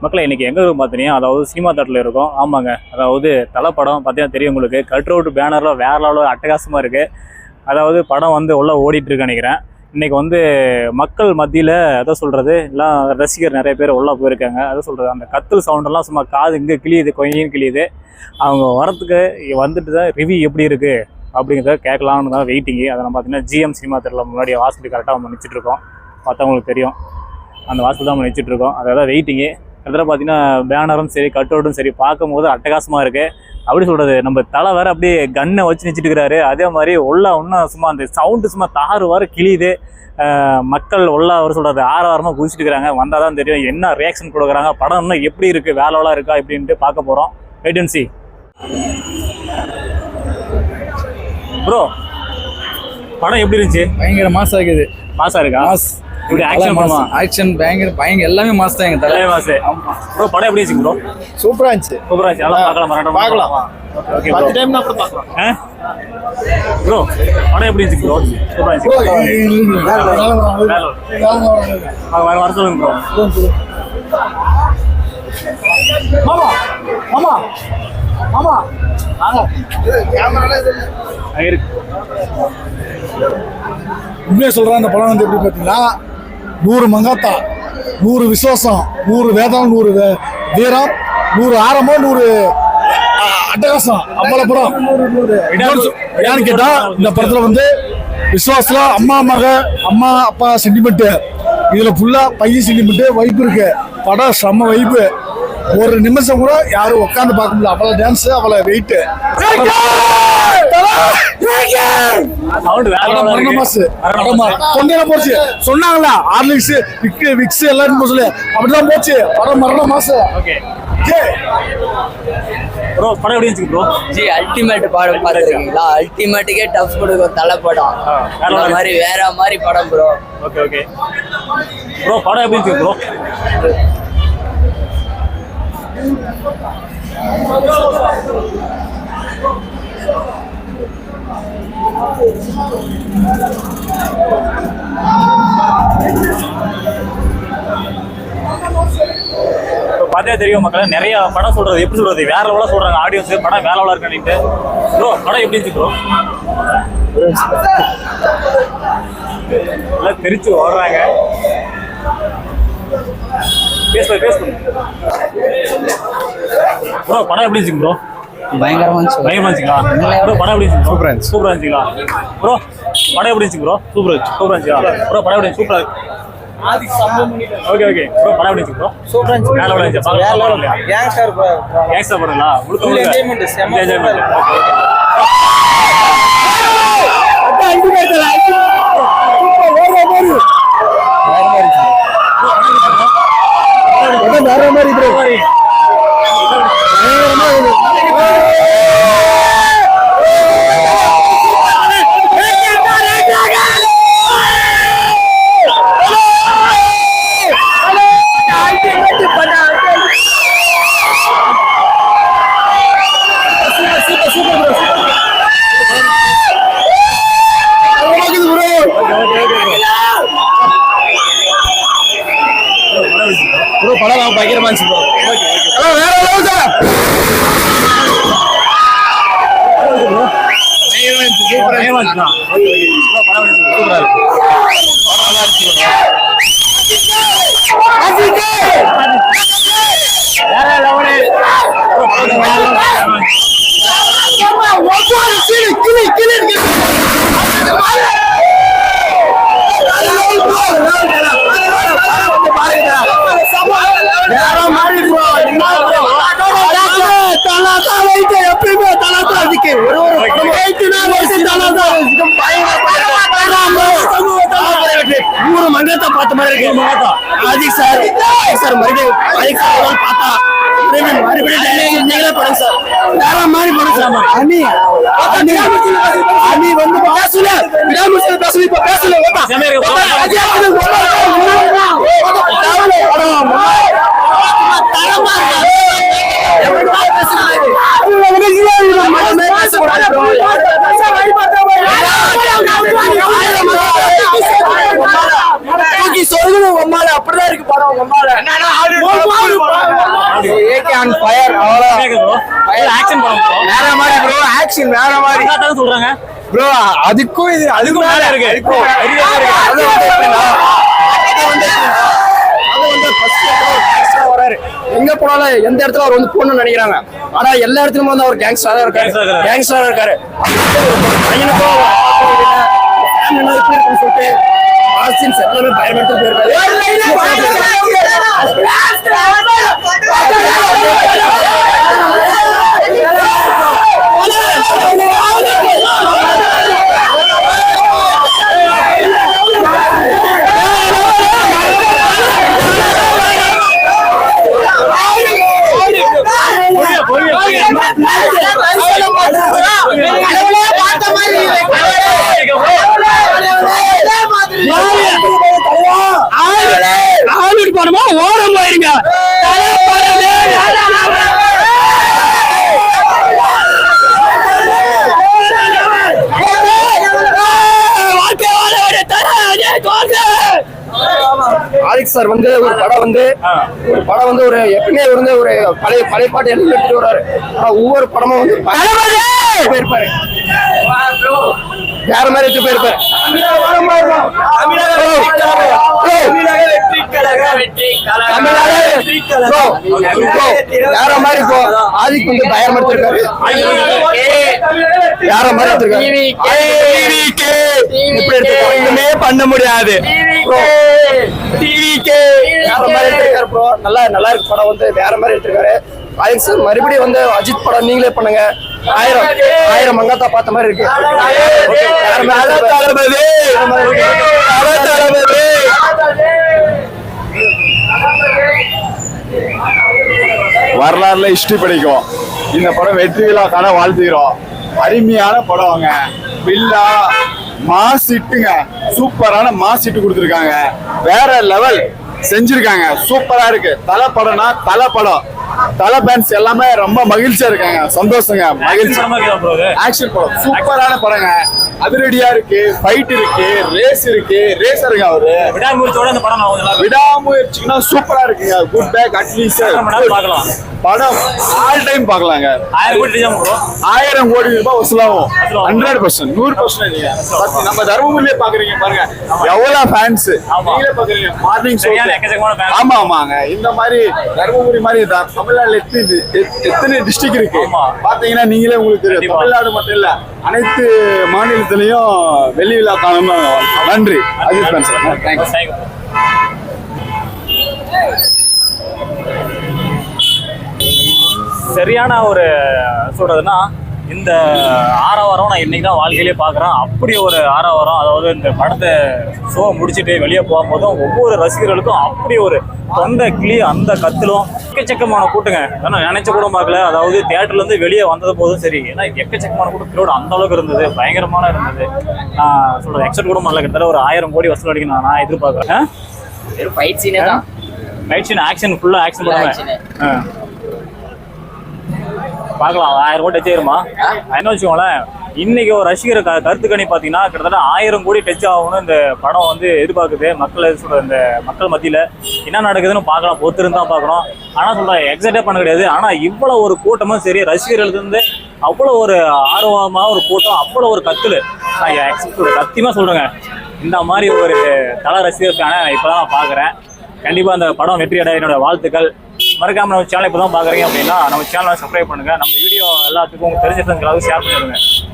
மக்களை இன்றைக்கி எங்கே இருக்கும் பார்த்தீங்கன்னா, அதாவது சினிமா தேட்டரில் இருக்கும். ஆமாங்க, அதாவது தலை படம் பார்த்தீங்கன்னா தெரியும் உங்களுக்கு. கட் அவுட் பேனரில் வேறு லெவலில் அட்டகாசமாக இருக்குது. அதாவது படம் வந்து உள்ளே ஓடிட்டுருக்கு நினைக்கிறேன். இன்றைக்கி வந்து மக்கள் மத்தியில் எதை சொல்கிறது, எல்லாம் ரசிகர் நிறைய பேர் உள்ளே போயிருக்காங்க. அதை சொல்கிறது, அந்த கத்தல் சவுண்டெல்லாம் சும்மா காது இங்கே கிளியுது, கொஞ்சம் கிளியுது. அவங்க வரத்துக்கு வந்துட்டு தான் ரிவ்யூ எப்படி இருக்குது அப்படிங்கிறத கேட்கலான்னு தான் வெயிட்டிங்கு. அதை நம்ம பார்த்தீங்கன்னா ஜிஎம் சினிமா தேட்டரில் முன்னாடி வாசலுக்கு கரெக்டாக நம்ம நினச்சிட்ருக்கோம். பார்த்தவங்களுக்கு தெரியும், அந்த வாசல் தான் நம்ம நினச்சிட்ருக்கோம். அதான் வெயிட்டிங்கு. கிட்டத்தட்ட பார்த்தீங்கன்னா பேனரும் சரி கட் அவுட்டும் சரி பார்க்கும்போது அட்டகாசமாக இருக்குது. அப்படி சொல்கிறது, நம்ம தலை வேறு அப்படியே கன்னை வச்சு நினச்சிட்டு இருக்கிறாரு. அதே மாதிரி உள்ளே இன்னும் சும்மா அந்த சவுண்டு சும்மா தாறு வார கிளியுது. மக்கள் உள்ளே அவர் சொல்கிறது ஆரவாரமாக குதிச்சுட்டு இருக்கிறாங்க. வந்தால் தான் தெரியும் என்ன ரியாக்ஷன் கொடுக்குறாங்க, படம் இன்னும் எப்படி இருக்குது, வேலைலாம் இருக்கா இப்படின்ட்டு பார்க்க போகிறோம். Wait and sea. ப்ரோ, படம் எப்படி இருந்துச்சு? பயங்கர மாசா இருக்குது. மாசா இருக்கா? இப்படி ஆக்ஷன் பயங்கர எல்லாமே மாஸ் தான். எங்க தலையே மாஸ். ஆமா ப்ரோ, படம் எப்படி இருந்துச்சு ப்ரோ? சூப்பரா இருந்துச்சு. சூப்பரா இருந்துச்சு. நல்லா பார்க்கலாம். ஓகே ப்ரோ, 10 டைம் நான் கூட பார்க்கலாம். ப்ரோ, படம் எப்படி இருந்துச்சு ப்ரோ? சூப்பரா இருந்துச்சு. வர சொல்லுங்க ப்ரோ. மாமா மாமா மாமா உண்மையை சொல்கிறேன். அந்த படம் வந்து எப்படி பார்த்தீங்கன்னா 100 மங்காத்தா, 100 விசுவாசம், 100 வேதம், 100 வீரம், 100 ஆரம்பம், 100 அட்டகாசம். அவ்வளோ படம் ஏன்னு கேட்டா, இந்த படத்துல வந்து விசுவாசத்துல அம்மா அப்பா சென்டிமெண்ட், இதுல ஃபுல்லா பையன் சென்டிமெண்ட், வைப்பு இருக்கு. படம் செம்ம வைப்பு. ஒரு நிமிஷம் கூட யாரும் உட்காந்து பார்க்க முடியல. அவ்வளோ டான்ஸ், அவ்வளோ வெயிட். போச்சு சொன்னாங்களா, ஹார்லிக்ஸ் விக்ஸ் எல்லாரும் சொல்லு, அப்படிதான் போச்சு. படம் மரண மாசம். ப்ரோ, படம் எப்படி இருந்துச்சு ப்ரோ? ஜி அல்டிமேட் படம் பார்த்துருக்கீங்களா? அல்டிமேட்டுக்கே டஃப் கொடுக்கும் தலை படம். வேற மாதிரி படம் ப்ரோ. ஓகே ஓகே ப்ரோ, படம் எப்படி இருந்துச்சு ப்ரோ? பார்த்தே தெரியும் மக்களே, நிறைய படம் சொல்றது எப்படி சொல்றது வேற லெவலா சொல்றாங்க ஆடியன்ஸ். படம் வேற லெவலா இருக்கு. ப்ரோ, படம் எப்படி இருந்துச்சு ப்ரோ? எல்லாம் தெரிச்சு ஓடுறாங்க. பேச ப்ரோ, படம் எப்படி இருந்துச்சு ப்ரோ? பயங்கரமா இருந்துச்சுங்களா ப்ரோ? படம் எப்படி இருந்துச்சு? சூப்பரா இருந்துச்சுங்களா ப்ரோ? படம் எப்படி இருந்துச்சு ப்ரோ? சூப்பரா இருந்துச்சுங்களா ப்ரோ? படம் எப்படி சூப்பரா இருக்கு. ஓகே ஓகே ப்ரோ, படம் எப்படி இருந்துச்சு ப்ரோ? சூப்பரா இருந்துச்சு. வேற லெவலா இருந்துச்சு. கேங்ஸ்டர் படங்களா? முழுக்க என்ஜாய்மெண்ட். வேற மாதிரி ப்ரோ. படம் பயங்கரமா இருந்துச்சு ப்ரோ. வேற லெவல் சார். சூப்பரா இருந்துச்சு. சூப்பரா இருக்கு. வேற லெவல். எப்பயுமே தலாதான் அதுக்கு மங்கத்தை பார்த்த மாதிரி இருக்கு. அதிக் சார் மறுபடியும் பார்த்தா மறுபடியும் படம் சார் வேற மாதிரி படம் சார். அணி வந்து பேசல பேசல இப்ப பேசல அப்படிதான் இருக்கு படம். ஆன் ஃபயர் அவ்வளவுதான் ப்ரோ ஆக்ஷன் படம் ப்ரோ வேற மாதிரி ப்ரோ ஆக்ஷன் வேற மாதிரி அதான் சொல்றாங்க ப்ரோ அதுக்கும் இது அதுக்கும் மேல இருக்கு அதுக்கும் எங்க போனாலும் எந்த இடத்துல அவர் வந்து போகணும்னு நினைக்கிறாங்க ஆனா எல்லா இடத்துலயும் வந்து அவர் கேங்ஸ்டரா இருக்காரு கேங்ஸ்டரா இருக்காரு பையனுக்கும் சொல்லிட்டு ஆசின்ஸ் எல்லாமே பயன்படுத்தி படமா ஓரம் போயிருங்க ஆதிக் சார் வந்து ஒரு படம் வந்து ஒரு எப்பவுமே வந்து ஒரு பழைய பாட்டு எல்லாம் எடுத்துட்டு வர்றாரு ஆனா ஒவ்வொரு படமும் வந்து போயிருப்பாரு வேற மாதிரி எடுத்து போயிருப்பாரு வேற மாதிரி இப்போ ஆதிக் வந்து பயன்படுத்திருக்காரு வேற மாதிரி எடுத்துருக்காரு பண்ண முடியாது நல்லா இருக்கு படம் வந்து வேற மாதிரி எடுத்திருக்காரு ஆதிக் சார் மறுபடியும் வந்து அஜித் படம் நீங்களே பண்ணுங்க 1000 மங்காத்தா பார்த்த மாதிரி இருக்கு வரலாறுல ஹிஸ்டரி படிக்கும் இந்த படம் வெற்றி விழா காண வாழ்த்துகிறோம் அருமையான படம்ங்க வில்லா மாசிட்டுங்க சூப்பரான மாசிட்டு கொடுத்துருக்காங்க வேற லெவல் செஞ்சிருக்காங்க சூப்பரா இருக்கு தலை படம்னா தலை படம் தலை பேன்ஸ் எல்லாமே ரொம்ப மகிழ்ச்சியா இருக்காங்க சந்தோஷங்க மகிழ்ச்சி ஆக்ஷன் படம் சூப்பரான படங்க அதிரடியா இருக்கு ஃபைட் இருக்கு ரேஸ் இருக்கு ரேசருங்க அவரு விடாமுயற்சிக்குன்னா சூப்பரா இருக்குங்க குட் பேக் அட்லீஸ்ட் படம் ஆல் டைம் பாக்கலாங்க 1000 கோடி ரூபாய் வசூலாகும் 100% 100% நம்ம தர்மபுரியிலே பாக்குறீங்க பாருங்க எவ்வளவு ஃபேன்ஸ் நீங்களே பாக்குறீங்க மார்னிங் ஷோ ஆமா ஆமாங்க இந்த மாதிரி தர்மபுரி மாதிரி தமிழ்நாடுல எத்தனை டிஸ்ட்ரிக்ட் இருக்கு பாத்தீங்கன்னா நீங்களே உங்களுக்கு தெரியும் தமிழ்நாடு மட்டும் இல்ல அனைத்து மாநிலத்திலையும் வெள்ளி விழா காணணும் நன்றி அஜித் ஃபேன்ஸ் தேங்க்யூ சரியான ஒரு சொல்றதுன்னா இந்த ஆரவாரம் நான் இன்னைக்கு தான் வாழ்க்கையிலே பார்க்குறேன் அப்படி ஒரு ஆரவாரம் அதாவது இந்த படத்தை ஷோ முடிச்சுட்டு வெளியே போகும்போதும் ஒவ்வொரு ரசிகர்களுக்கும் அப்படி ஒரு தொண்டை கிளி அந்த கத்திலும் எக்கச்சக்கமான கூட்டுங்க ஏன்னா நினைச்ச கூட பார்க்கல அதாவது தியேட்டர்லேருந்து வெளியே வந்தது போதும் சரி ஏன்னா எக்கச்சக்கமான கூட்டம் கிரௌட் அந்த அளவுக்கு இருந்தது பயங்கரமான இருந்தது நான் சொல்றது எக்ஸப்ட் கூட பண்ணல கிட்டத்தட்ட ஒரு 1000 கோடி வசூல் அடிக்கணும் நான் எதிர்பார்க்குறேன் ஃபைட் சீனே தான் ஃபைட் சீன் ஆக்ஷன் ஃபுல்லாக ஆக்ஷன் பண்ணுவேன் பார்க்கலாம் 1000 கோடி டச் ஆயிருமா என்ன வச்சுக்கோங்களேன் இன்னைக்கு ஒரு ரசிகர் கருத்து கணி பார்த்தீங்கன்னா கிட்டத்தட்ட 1000 கோடி டச் ஆகணும்னு இந்த படம் வந்து எதிர்பார்க்குது மக்கள் சொல்ற இந்த மக்கள் மத்தியில் என்ன நடக்குதுன்னு பார்க்கலாம் பொறுத்திருந்து தான் பார்க்கணும் ஆனால் சொல்கிறேன் எக்ஸைட்டே பண்ண கிடையாது ஆனால் இவ்வளோ ஒரு கூட்டமும் சரி ரசிகர்களுக்கு அவ்வளோ ஒரு ஆர்வமாக ஒரு கூட்டம் அவ்வளோ ஒரு கத்தில் நான் சத்தியமாக சொல்கிறேங்க இந்த மாதிரி ஒரு தல ரசிகருக்கான இப்போ தான் நான் பார்க்குறேன் கண்டிப்பாக அந்த படம் வெற்றி அடைய என்னோட வாழ்த்துக்கள் மறக்காம நம்ம சேனல் இப்போ தான் பார்க்குறீங்க அப்படின்னா நம்ம சேனலை சப்ஸ்கிரைப் பண்ணுங்கள் நம்ம வீடியோ எல்லாத்துக்கும் உங்களுக்கு தெரிஞ்சிருந்ததுக்கு ஷேர் பண்ணிடுங்க